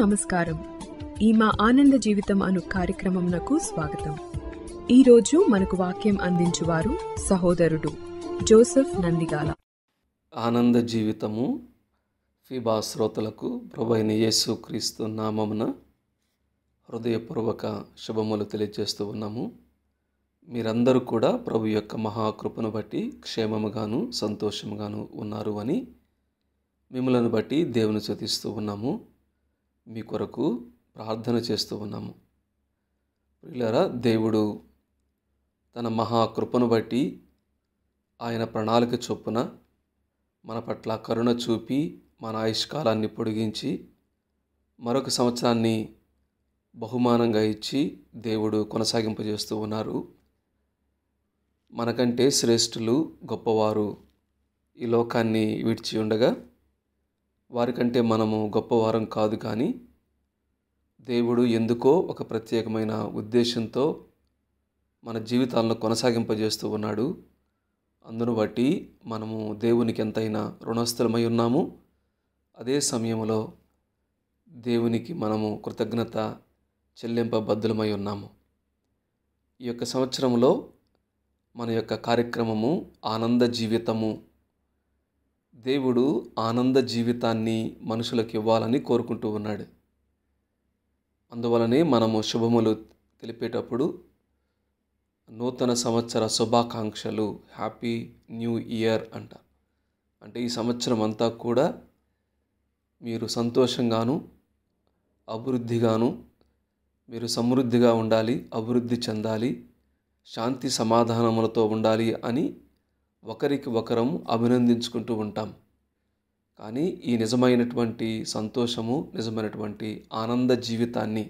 నమస్కారం. ఈ మా ఆనంద జీవితం అను కార్యక్రమంనకు స్వాగతం. ఈరోజు మనకు వాక్యం అందించువారు సహోదరుడు జోసెఫ్ నందిగాల. ఆనంద జీవితము ఫీబా శ్రోతలకు ప్రభువైన యేసు క్రీస్తు నామమున హృదయపూర్వక శుభములు తెలియజేస్తూ ఉన్నాము. మీరందరూ కూడా ప్రభు యొక్క మహాకృపను బట్టి క్షేమముగాను సంతోషముగాను ఉన్నారు అని మిమ్మలను బట్టి దేవుని స్తుతిస్తూ ఉన్నాము. మీ కొరకు ప్రార్థన చేస్తూ ఉన్నాము. ప్రియులారా, దేవుడు తన మహాకృపను బట్టి ఆయన ప్రణాళిక చొప్పున మన పట్ల కరుణ చూపి మన ఆయుష్కాలాన్ని పొడిగించి మరొక సంవత్సరాన్ని బహుమానంగా ఇచ్చి దేవుడు కొనసాగింపజేస్తూ ఉన్నారు. మనకంటే శ్రేష్ఠులు గొప్పవారు ఈ లోకాన్ని విడిచి ఉండగా వారికంటే మనము గొప్పవారం కాదు, కానీ దేవుడు ఎందుకో ఒక ప్రత్యేకమైన ఉద్దేశంతో మన జీవితాలను కొనసాగింపజేస్తూ ఉన్నాడు. అందును బట్టి మనము దేవునికి ఎంతైనా రుణస్థులమై ఉన్నాము. అదే సమయంలో దేవునికి మనము కృతజ్ఞత చెల్లింపబద్ధులమై ఉన్నాము. ఈ యొక్క సంవత్సరంలో మన యొక్క కార్యక్రమము ఆనంద జీవితము. దేవుడు ఆనంద జీవితాన్ని మనుషులకు ఇవ్వాలని కోరుకుంటూ ఉన్నాడు. అందువలనే మనము శుభములు తెలిపేటప్పుడు నూతన సంవత్సర శుభాకాంక్షలు, హ్యాపీ న్యూ ఇయర్ అంటే ఈ సంవత్సరం అంతా కూడా మీరు సంతోషంగాను అభివృద్ధిగాను మీరు సమృద్ధిగా ఉండాలి, అభివృద్ధి చెందాలి, శాంతి సమాధానములతో ఉండాలి అని ఒకరికి ఒకరం అభినందించుకుంటూ ఉంటాం. కానీ ఈ నిజమైనటువంటి సంతోషము, నిజమైనటువంటి ఆనంద జీవితాన్ని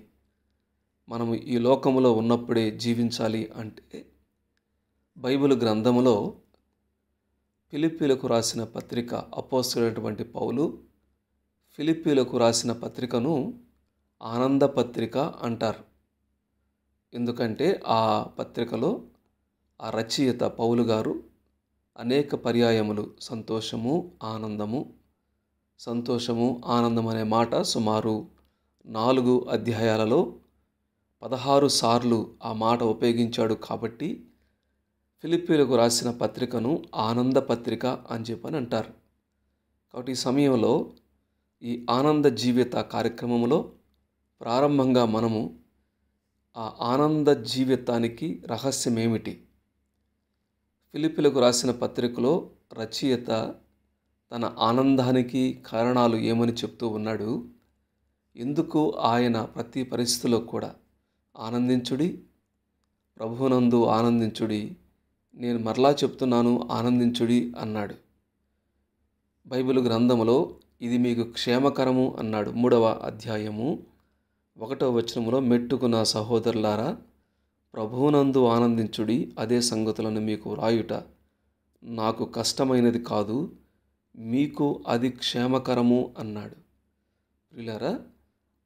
మనము ఈ లోకములో ఉన్నప్పుడే జీవించాలి అంటే బైబిల్ గ్రంథములో ఫిలిప్పీలకు రాసిన పత్రిక అపోస్తలుడైనటువంటి పౌలు ఫిలిప్పీలకు రాసిన పత్రికను ఆనంద పత్రిక అంటారు. ఎందుకంటే ఆ పత్రికలో ఆ రచయిత పౌలు గారు అనేక పర్యాయములు సంతోషము ఆనందం అనే మాట సుమారు 4 అధ్యాయాలలో 16 సార్లు ఆ మాట ఉపయోగించాడు. కాబట్టి ఫిలిప్పీలకు రాసిన పత్రికను ఆనంద పత్రిక అని చెప్పని అంటారు. కాబట్టి ఈ సమయంలో ఈ ఆనంద జీవిత కార్యక్రమంలో ప్రారంభంగా మనము ఆ ఆనంద జీవితానికి రహస్యం ఏమిటి? ఫిలిప్పీలకు రాసిన పత్రికలో రచయిత తన ఆనందానికి కారణాలు ఏమని చెప్తూ ఉన్నాడు. ఎందుకు ఆయన ప్రతి పరిస్థితిలో కూడా ఆనందించుడి, ప్రభువునందు ఆనందించుడి, నేను మరలా చెప్తున్నాను ఆనందించుడి అన్నాడు. బైబిల్ గ్రంథములో ఇది మీకు క్షేమకరము అన్నాడు. 3వ అధ్యాయము 1వ వచనములో, మెట్టుకు నా సహోదరులారా ప్రభువునందు ఆనందించుడి, అదే సంగతులను మీకు వ్రాయుట నాకు కష్టమైనది కాదు, మీకు అది క్షేమకరము అన్నాడు. ప్రియులారా,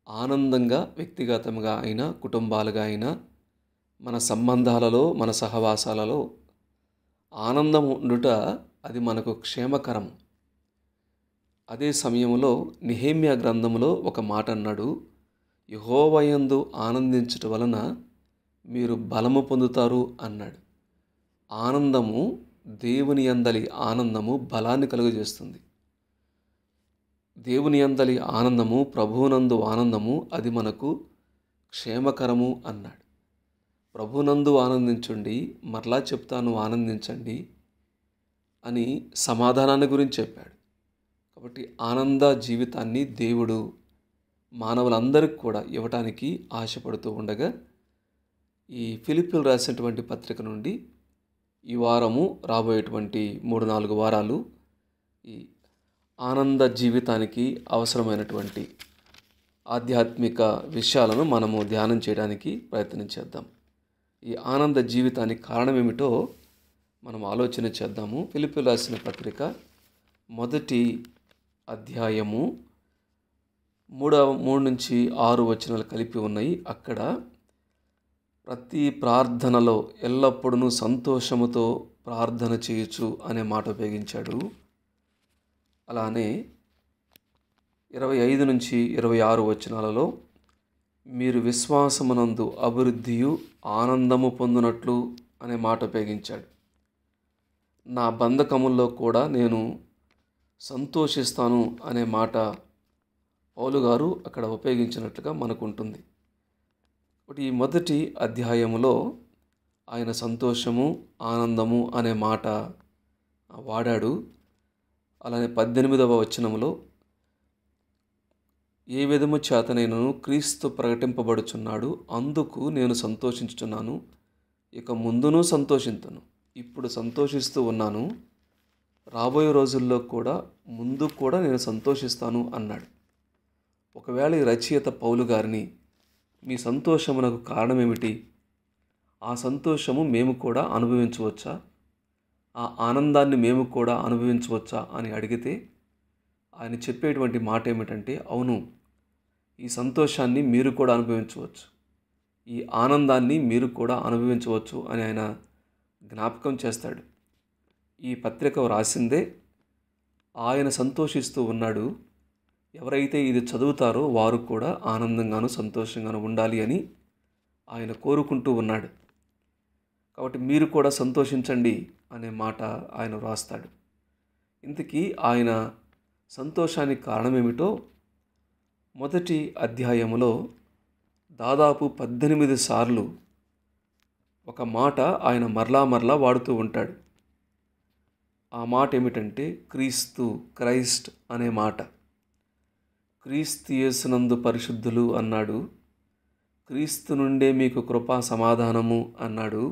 ఆనందంగా వ్యక్తిగతంగా అయినా కుటుంబాలుగా అయినా మన సంబంధాలలో మన సహవాసాలలో ఆనందం ఉండుట అది మనకు క్షేమకరం. అదే సమయంలో నెహెమ్యా గ్రంథంలో ఒక మాట అన్నాడు, యెహోవాయందు ఆనందించుట వలన మీరు బలము పొందుతారు అన్నాడు. ఆనందము, దేవుని యందలి ఆనందము బలాన్ని కలుగజేస్తుంది. దేవుని యందలి ఆనందము, ప్రభువునందు ఆనందము అది మనకు క్షేమకరము అన్నాడు. ప్రభువునందు ఆనందించండి, మరలా చెప్తాను ఆనందించండి అని సమాధానాన్ని గురించి చెప్పాడు. కాబట్టి ఆనంద జీవితాన్ని దేవుడు మానవులందరికీ కూడా ఇవ్వటానికి ఆశపడుతూ ఉండగా ఈ ఫిలిప్పీలు రాసినటువంటి పత్రిక నుండి ఈ వారము రాబోయేటువంటి 3-4 వారాలు ఈ ఆనంద జీవితానికి అవసరమైనటువంటి ఆధ్యాత్మిక విషయాలను మనము ధ్యానం చేయడానికి ప్రయత్నం చేద్దాం. ఈ ఆనంద జీవితానికి కారణం ఏమిటో మనం ఆలోచన చేద్దాము. ఫిలిప్పీలు రాసిన పత్రిక 1వ అధ్యాయము 3 నుంచి 6 వచనాలు కలిపి ఉన్నాయి. అక్కడ ప్రతి ప్రార్థనలో ఎల్లప్పుడూ సంతోషముతో ప్రార్థన చేయొచ్చు అనే మాట ఉపయోగించాడు. అలానే 25-26 వచనాలలో మీరు విశ్వాసమునందు అభివృద్ధియు ఆనందము పొందునట్లు అనే మాట ఉపయోగించాడు. నా బంధకముల్లో కూడా నేను సంతోషిస్తాను అనే మాట పౌలు గారు అక్కడ ఉపయోగించినట్లుగా మనకు ఉంటుంది. కాబట్టి ఈ మొదటి అధ్యాయములో ఆయన సంతోషము, ఆనందము అనే మాట వాడాడు. అలానే 18వ వచనంలో ఏ విధము చేతనైనను క్రీస్తు ప్రకటింపబడుచున్నాడు, అందుకు నేను సంతోషించుచున్నాను, ఇక ముందును సంతోషింతును. ఇప్పుడు సంతోషిస్తూ ఉన్నాను, రాబోయే రోజుల్లో కూడా ముందు కూడా నేను సంతోషిస్తాను అన్నాడు. ఒకవేళ ఈ రచయిత పౌలు గారిని మీ సంతోషమునకు కారణమేమిటి, ఆ సంతోషము మేము కూడా అనుభవించవచ్చా, ఆ ఆనందాన్ని మేము కూడా అనుభవించవచ్చా అని అడిగితే ఆయన చెప్పేటువంటి మాట ఏమిటంటే, అవును, ఈ సంతోషాన్ని మీరు కూడా అనుభవించవచ్చు, ఈ ఆనందాన్ని మీరు కూడా అనుభవించవచ్చు అని ఆయన జ్ఞాపకం చేస్తాడు. ఈ పత్రిక రాసిందే ఆయన సంతోషిస్తూ ఉన్నాడు. ఎవరైతే ఇది చదువుతారో వారు కూడా ఆనందంగాను సంతోషంగాను ఉండాలి అని ఆయన కోరుకుంటూ ఉన్నాడు. కాబట్టి మీరు కూడా సంతోషించండి అనే మాట ఆయన వ్రాస్తాడు. ఇంతకీ ఆయన సంతోషానికి కారణమేమిటో మొదటి అధ్యాయములో దాదాపు 18 సార్లు ఒక మాట ఆయన మరలా వాడుతూ ఉంటాడు. ఆ మాట ఏమిటంటే క్రైస్ట్ అనే మాట. క్రీస్తు యేసునందు పరిశుద్ధులు అన్నాడు, క్రీస్తు నుండే మీకు కృపా సమాధానము అన్నాడు,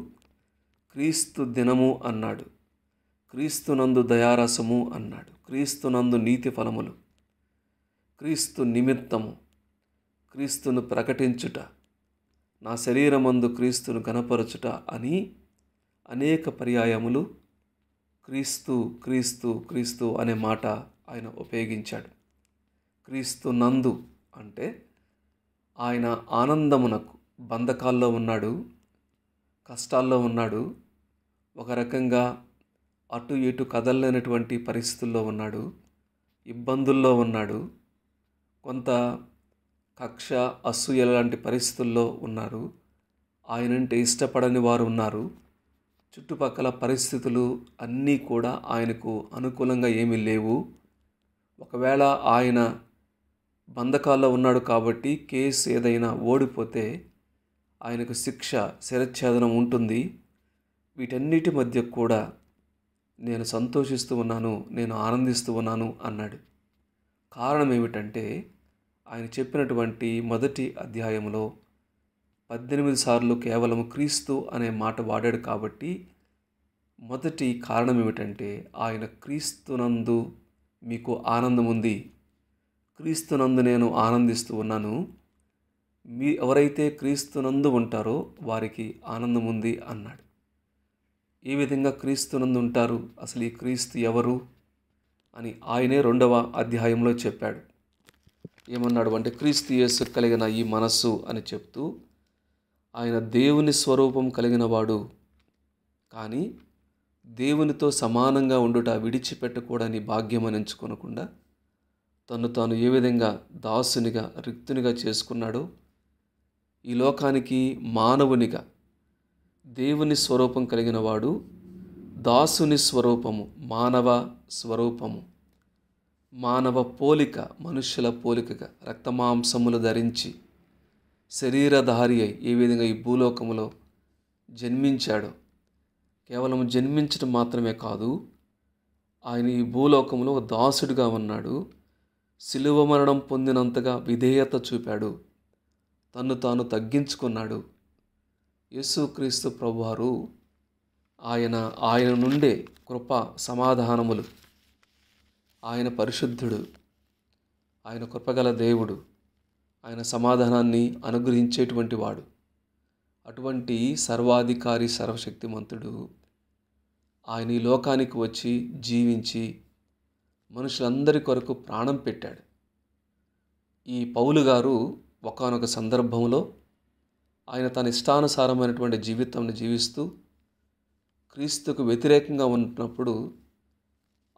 క్రీస్తు దినము అన్నాడు, క్రీస్తునందు దయారసము అన్నాడు, క్రీస్తునందు నీతి ఫలములు, క్రీస్తు నిమిత్తము, క్రీస్తును ప్రకటించుట, నా శరీరమందు క్రీస్తును గణపరచుట అని అనేక పర్యాయములు క్రీస్తు క్రీస్తు క్రీస్తు అనే మాట ఆయన ఉపయోగించాడు. క్రీస్తు నందు అంటే ఆయన ఆనందమునకు బంధకాల్లో ఉన్నాడు, కష్టాల్లో ఉన్నాడు, ఒక రకంగా అటు ఇటు కదలలేనటువంటి పరిస్థితుల్లో ఉన్నాడు, ఇబ్బందుల్లో ఉన్నాడు, కొంత కక్ష అసూయ లాంటి పరిస్థితుల్లో ఉన్నారు, ఆయనంటే ఇష్టపడని వారు ఉన్నారు, చుట్టుపక్కల పరిస్థితులు అన్నీ కూడా ఆయనకు అనుకూలంగా ఏమీ లేవు. ఒకవేళ ఆయన బంధకాల్లో ఉన్నాడు కాబట్టి కేసు ఏదైనా ఓడిపోతే ఆయనకు శిక్ష, శిరచ్ఛేదనం ఉంటుంది. వీటన్నిటి మధ్య కూడా నేను సంతోషిస్తూ ఉన్నాను, నేను ఆనందిస్తూ ఉన్నాను అన్నాడు. కారణం ఏమిటంటే ఆయన చెప్పినటువంటి మొదటి అధ్యాయంలో 18 సార్లు కేవలం క్రీస్తు అనే మాట వాడాడు. కాబట్టి మొదటి కారణం ఏమిటంటే ఆయన క్రీస్తునందు మీకు ఆనందం ఉంది, క్రీస్తునందు నేను ఆనందిస్తూ ఉన్నాను, ఎవరైతే క్రీస్తునందు ఉంటారో వారికి ఆనందం ఉంది అన్నాడు. ఏ విధంగా క్రీస్తునందు ఉంటారు, అసలు ఈ క్రీస్తు ఎవరు అని ఆయనే 2వ అధ్యాయంలో చెప్పాడు. ఏమన్నాడు అంటే, క్రీస్తు యేసు కలిగిన ఈ మనస్సు అని చెప్తూ ఆయన దేవుని స్వరూపం కలిగిన వాడు, కానీ దేవునితో సమానంగా ఉండుట విడిచిపెట్టకూడని భాగ్యమని ఎంచుకొనకుండా తను తాను ఏ విధంగా దాసునిగా రిక్తునిగా చేసుకున్నాడో ఈ లోకానికి మానవునిగా దేవుని స్వరూపం కలిగిన వాడు దాసుని స్వరూపము, మానవ స్వరూపము, మానవ పోలిక, మనుష్యుల పోలికగా రక్తమాంసములు ధరించి శరీరధారి అయి ఏ విధంగా ఈ భూలోకములో జన్మించాడో, కేవలం జన్మించడం మాత్రమే కాదు, ఆయన ఈ భూలోకంలో ఒక దాసుడిగా ఉన్నాడు, శిలువ మరణం పొందినంతగా విధేయత చూపాడు, తన్ను తాను తగ్గించుకున్నాడు. యేసుక్రీస్తు ప్రభువారు ఆయన నుండే కృప సమాధానములు, ఆయన పరిశుద్ధుడు, ఆయన కృపగల దేవుడు, ఆయన సమాధానాన్ని అనుగ్రహించేటువంటి వాడు. అటువంటి సర్వాధికారి సర్వశక్తిమంతుడు ఆయన ఈ లోకానికి వచ్చి జీవించి మనుషులందరి కొరకు ప్రాణం పెట్టాడు. ఈ పౌలు గారు ఒకానొక సందర్భంలో ఆయన తన ఇష్టానుసారమైనటువంటి జీవితాన్ని జీవిస్తూ క్రీస్తుకు వ్యతిరేకంగా ఉన్నప్పుడు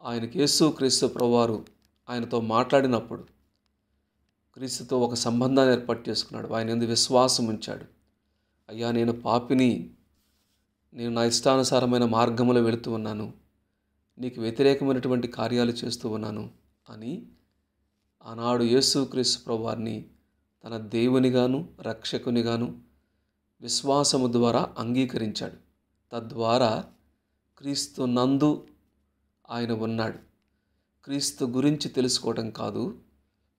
ఆయనకు యేసుక్రీస్తు ప్రభువారు ఆయనతో మాట్లాడినప్పుడు క్రీస్తుతో ఒక సంబంధాన్ని ఏర్పాటు చేసుకున్నాడు. ఆయన యందు విశ్వాసం ఉంచాడు. అయ్యా, నేను పాపిని, నేను నా ఇష్టానుసారమైన మార్గంలో వెళుతూ ఉన్నాను, నీకు వ్యతిరేకమైనటువంటి కార్యాలు చేస్తూ ఉన్నాను అని ఆనాడు యేసుక్రీస్తు ప్రభువారిని తన దేవునిగాను రక్షకునిగాను విశ్వాసము ద్వారా అంగీకరించాడు. తద్వారా క్రీస్తు నందు ఆయన ఉన్నాడు. క్రీస్తు గురించి తెలుసుకోవటం కాదు,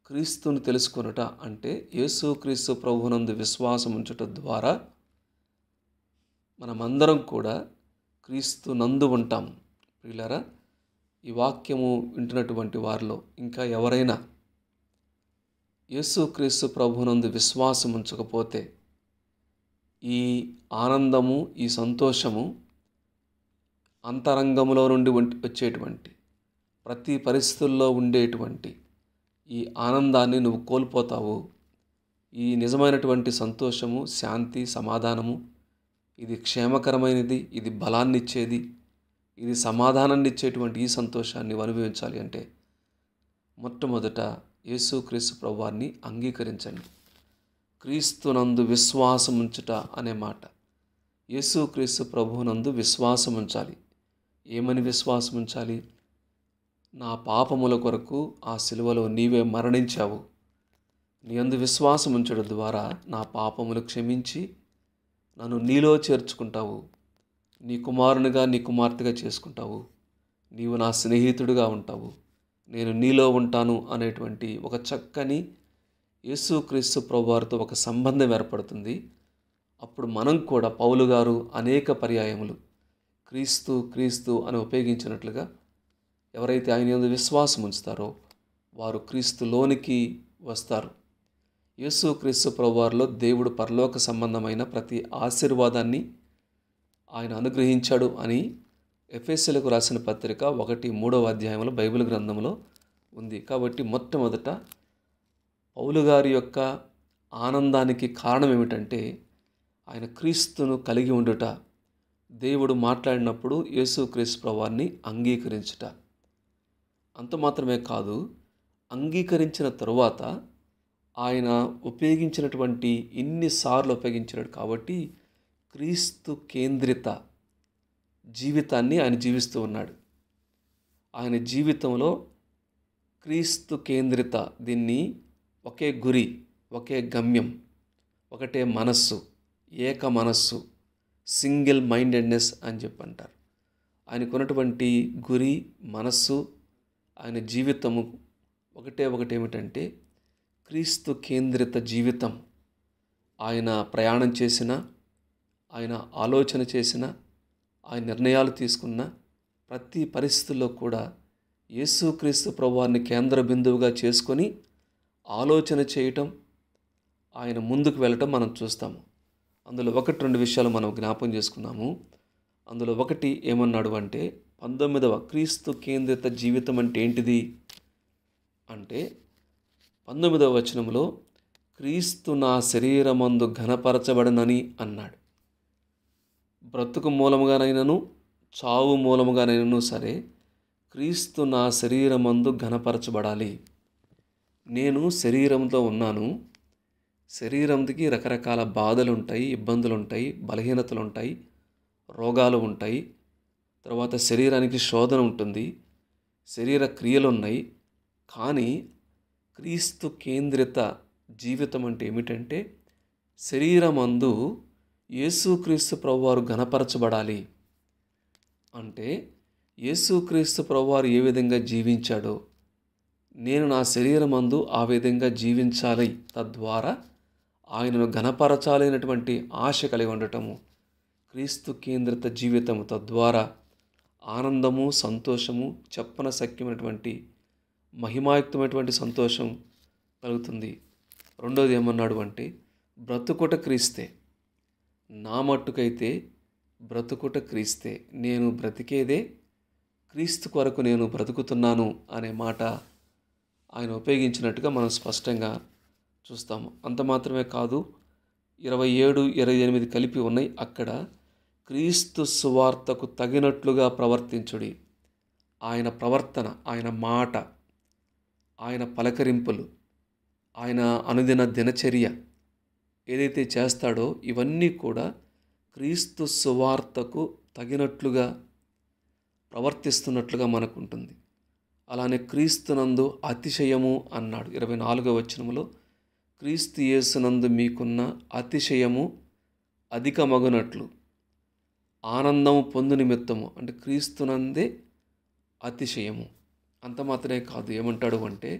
క్రీస్తుని తెలుసుకొనుట అంటే యేసుక్రీస్తు ప్రభువునందు విశ్వాసం ఉంచుట ద్వారా మనమందరం కూడా క్రీస్తు నందు ఉంటాం. ప్రియులారా, ఈ వాక్యము వింటున్నటువంటి వారిలో ఇంకా ఎవరైనా యేసుక్రీస్తు ప్రభువునందు విశ్వాసం ఉంచకపోతే ఈ ఆనందము, ఈ సంతోషము అంతరంగంలో నుండి వచ్చేటువంటి ప్రతి పరిస్థితుల్లో ఉండేటువంటి ఈ ఆనందాన్ని నువ్వు కోల్పోతావు. ఈ నిజమైనటువంటి సంతోషము, శాంతి, సమాధానము ఇది క్షేమకరమైనది, ఇది బలాన్నిచ్చేది, ఇది సమాధానాన్ని ఇచ్చేటువంటి ఈ సంతోషాన్ని అనుభవించాలి అంటే మొట్టమొదట యేసుక్రీస్తు ప్రభువారిని అంగీకరించండి. క్రీస్తునందు విశ్వాసం ఉంచుట అనే మాట, యేసుక్రీస్తు ప్రభువునందు విశ్వాసం ఉంచాలి. ఏమని విశ్వాసం ఉంచాలి? నా పాపముల కొరకు ఆ సిలువలో నీవే మరణించావు, నీ యందు విశ్వాసం ఉంచడం ద్వారా నా పాపములు క్షమించి నన్ను నీలో చేర్చుకుంటావు, నీ కుమారునిగా, నీ కుమార్తెగా చేసుకుంటావు, నీవు నా స్నేహితుడిగా ఉంటావు, నేను నీలో ఉంటాను అనేటువంటి ఒక చక్కని యేసుక్రీస్తు ప్రభువారితో ఒక సంబంధం ఏర్పడుతుంది. అప్పుడు మనం కూడా పౌలు గారు అనేక పర్యాయములు క్రీస్తు క్రీస్తు అని ఉపయోగించినట్లుగా ఎవరైతే ఆయన యందు విశ్వాసం ఉంచుతారో వారు క్రీస్తులోనికి వస్తారు. యేసుక్రీస్తు ప్రభువారిలో దేవుడు పరలోక సంబంధమైన ప్రతి ఆశీర్వాదాన్ని ఆయన అనుగ్రహించాడు అని ఎఫెసీయులకు రాసిన పత్రిక 1:3 బైబిల్ గ్రంథంలో ఉంది. కాబట్టి మొట్టమొదట పౌలు గారి యొక్క ఆనందానికి కారణం ఏమిటంటే ఆయన క్రీస్తును కలిగి ఉండుట, దేవుడు మాట్లాడినప్పుడు యేసుక్రీస్తు ప్రభువారిని అంగీకరించుట. అంత మాత్రమే కాదు, అంగీకరించిన తరువాత ఆయన ఉపయోగించినటువంటి ఇన్నిసార్లు ఉపయోగించాడు కాబట్టి క్రీస్తు కేంద్రిత జీవితాన్ని ఆయన జీవిస్తూ ఉన్నాడు. ఆయన జీవితంలో క్రీస్తు కేంద్రిత, దీన్ని ఒకే గురి, ఒకే గమ్యం, ఒకటే మనస్సు, ఏక మనస్సు, సింగిల్ మైండెడ్నెస్ అని చెప్పి అంటారు. ఆయనకున్నటువంటి గురి, మనస్సు, ఆయన జీవితము ఒకటి ఏమిటంటే క్రీస్తు కేంద్రిత జీవితం. ఆయన ప్రయాణం చేసిన, ఆయన ఆలోచన చేసిన, ఆయన నిర్ణయాలు తీసుకున్న ప్రతి పరిస్థితుల్లో కూడా యేసుక్రీస్తు ప్రభువారిని కేంద్ర బిందువుగా చేసుకొని ఆలోచన చేయటం, ఆయన ముందుకు వెళ్ళటం మనం చూస్తాము. అందులో 1-2 విషయాలు మనం జ్ఞాపం చేసుకున్నాము. అందులో ఒకటి ఏమన్నాడు అంటే 19వ క్రీస్తు కేంద్రిత జీవితం అంటే ఏంటిది అంటే 19వ వచనంలో క్రీస్తు నా శరీరమందు ఘనపరచబడనని అన్నాడు. బ్రతుకు మూలముగానైనను చావు మూలముగానైనను సరే క్రీస్తు నా శరీరమందు ఘనపరచబడాలి. నేను శరీరంతో ఉన్నాను, శరీరంకి రకరకాల బాధలు ఉంటాయి, ఇబ్బందులు ఉంటాయి, బలహీనతలు ఉంటాయి, రోగాలు ఉంటాయి, తర్వాత శరీరానికి శోధన ఉంటుంది, శరీర క్రియలు ఉన్నాయి. కానీ క్రీస్తు కేంద్రిత జీవితం అంటే ఏమిటంటే శరీరమందు యేసుక్రీస్తు ప్రభువారు ఘనపరచబడాలి. అంటే యేసుక్రీస్తు ప్రభువారు ఏ విధంగా జీవించాడో నేను నా శరీరమందు ఆ విధంగా జీవించాలి, తద్వారా ఆయనను ఘనపరచాలి అనేటువంటి ఆశ కలిగి ఉండటము క్రీస్తు కేంద్రిత జీవితము. తద్వారా ఆనందము, సంతోషము, చెప్పనశక్యమైనటువంటి మహిమాయుక్తమైనటువంటి సంతోషం కలుగుతుంది. రెండోది ఏమన్నాడు అంటే బ్రతుకుట క్రీస్తే, నా మట్టుకైతే బ్రతుకుట క్రీస్తే, నేను బ్రతికేదే క్రీస్తు కొరకు నేను బ్రతుకుతున్నాను అనే మాట ఆయన ఉపయోగించినట్టుగా మనం స్పష్టంగా చూస్తాము. అంత మాత్రమే కాదు, 27, 28 కలిపి ఉన్నాయి. అక్కడ క్రీస్తు సువార్తకు తగినట్లుగా ప్రవర్తించుడి. ఆయన ప్రవర్తన, ఆయన మాట, ఆయన పలకరింపులు, ఆయన అనుదిన దినచర్య ఏదైతే చేస్తాడో ఇవన్నీ కూడా క్రీస్తు సువార్తకు తగినట్లుగా ప్రవర్తిస్తున్నట్లుగా మనకు ఉంటుంది. అలానే క్రీస్తునందు అతిశయము అన్నాడు 24వ వచనములో. క్రీస్తు యేసునందు మీకున్న అతిశయము అధికమగునట్లు ఆనందము పొందు నిమిత్తము, అంటే క్రీస్తునందే అతిశయము. అంత మాత్రమే కాదు, ఏమంటాడు అంటే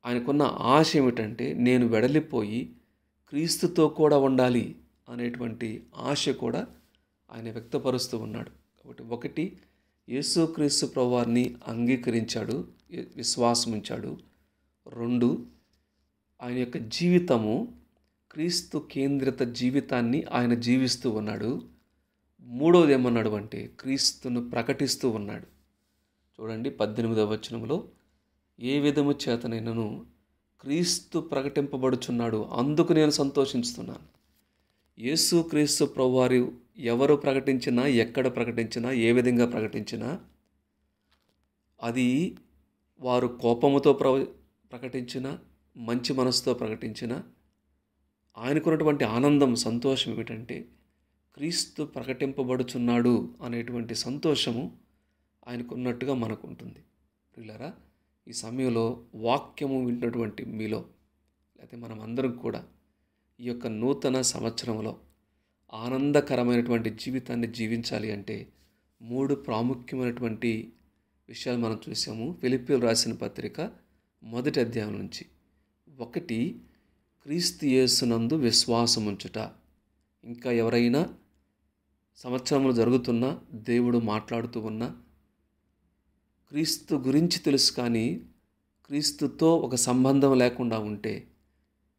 ఆయనకున్న ఆశ ఏమిటంటే నేను వెడలిపోయి క్రీస్తుతో కూడా ఉండాలి అనేటువంటి ఆశ కూడా ఆయన వ్యక్తపరుస్తూ ఉన్నాడు. కాబట్టి ఒకటి, యేసుక్రీస్తు ప్రభువారిని అంగీకరించాడు, విశ్వాసం ఉంచాడు. 2, ఆయన యొక్క జీవితము క్రీస్తు కేంద్రిత జీవితాన్ని ఆయన జీవిస్తూ ఉన్నాడు. 3వది ఏమన్నాడు అంటే క్రీస్తును ప్రకటిస్తూ ఉన్నాడు. చూడండి 18వ వచనంలో, ఏ విధము చేతనైనను క్రీస్తు ప్రకటింపబడుచున్నాడు, అందుకు నేను సంతోషిస్తున్నాను. యేసుక్రీస్తు ప్రభువారు ఎవరు ప్రకటించినా, ఎక్కడ ప్రకటించినా, ఏ విధంగా ప్రకటించినా, అది వారు కోపముతో ప్రకటించిన, మంచి మనసుతో ప్రకటించిన, ఆయనకున్నటువంటి ఆనందం, సంతోషం ఏమిటంటే క్రీస్తు ప్రకటింపబడుచున్నాడు అనేటువంటి సంతోషము ఆయనకున్నట్టుగా మనకు ఉంటుంది. ప్రియులారా, ఈ సమయంలో వాక్యము వింటున్నటువంటి మీలో, లేకపోతే మనం అందరం కూడా ఈ యొక్క నూతన సంవత్సరంలో ఆనందకరమైనటువంటి జీవితాన్ని జీవించాలి అంటే 3 ప్రాముఖ్యమైనటువంటి విషయాలు మనం చూసాము ఫిలిప్పీయులకు రాసిన పత్రిక 1వ అధ్యాయం నుంచి. 1, క్రీస్తు యేసునందు విశ్వాసం ఉంచుట. ఇంకా ఎవరైనా సంవత్సరములు జరుగుతున్నా, దేవుడు మాట్లాడుతూ ఉన్నా, క్రీస్తు గురించి తెలుసు కానీ క్రీస్తుతో ఒక సంబంధం లేకుండా ఉంటే,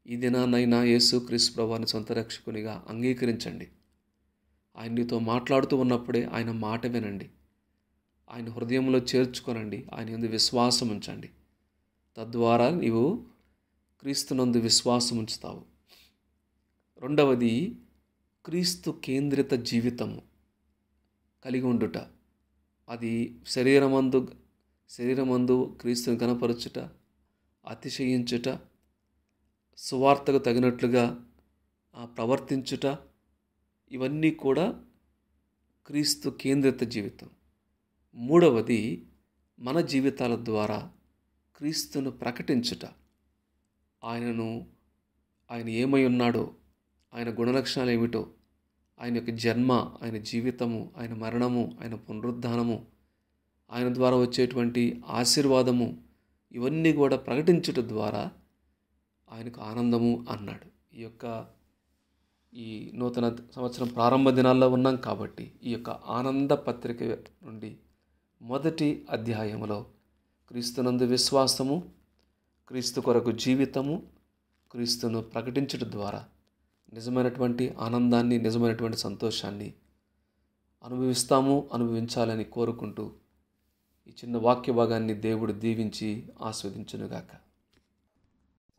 ఈ దినానైనా యేసుక్రీస్తు ప్రభువారిని సొంత రక్షకునిగా అంగీకరించండి. ఆయన నీతో మాట్లాడుతూ ఉన్నప్పుడే ఆయన మాట వినండి, ఆయన హృదయంలో చేర్చుకోనండి, ఆయన యందు విశ్వాసం ఉంచండి. తద్వారా నీవు క్రీస్తునందు విశ్వాసం ఉంచుతావు. 2వది, క్రీస్తు కేంద్రిత జీవితము కలిగి ఉండుట. అది శరీరమందు క్రీస్తుని కనపరచుట, అతిశయించుట, సువార్తకు తగినట్లుగా ప్రవర్తించుట, ఇవన్నీ కూడా క్రీస్తు కేంద్రిత జీవితం. 3వది, మన జీవితాల ద్వారా క్రీస్తును ప్రకటించుట. ఆయన ఏమై ఉన్నాడో, ఆయన గుణలక్షణాలు ఏమిటో, ఆయన యొక్క జన్మ, ఆయన జీవితము, ఆయన మరణము, ఆయన పునరుద్ధానము, ఆయన ద్వారా వచ్చేటువంటి ఆశీర్వాదము, ఇవన్నీ కూడా ప్రకటించుట ద్వారా ఆయనకు ఆనందము అన్నాడు. ఈ నూతన సంవత్సరం ప్రారంభ దినాల్లో ఉన్నాం కాబట్టి ఈ యొక్క ఆనంద పత్రిక నుండి 1వ అధ్యాయములో క్రీస్తునందు విశ్వాసము, క్రీస్తు కొరకు జీవితము, క్రీస్తును ప్రకటించడం ద్వారా నిజమైనటువంటి ఆనందాన్ని, నిజమైనటువంటి సంతోషాన్ని అనుభవించాలని కోరుకుంటూ ఈ చిన్న వాక్య భాగాన్ని దేవుడు దీవించి ఆస్వాదించునుగాక.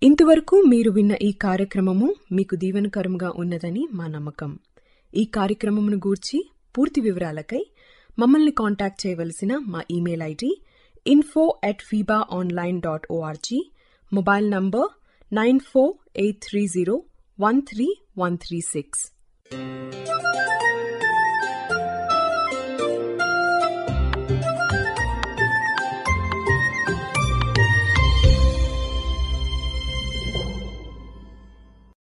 ఇంతవరకు మీరు విన్న ఈ కార్యక్రమము మీకు దీవెనకరంగా ఉన్నదని మా నమ్మకం. ఈ కార్యక్రమమును గూర్చి పూర్తి వివరాలకై మమ్మల్ని కాంటాక్ట్ చేయవలసిన మా email ID info@fibaonline.org, mobile number 9483013136.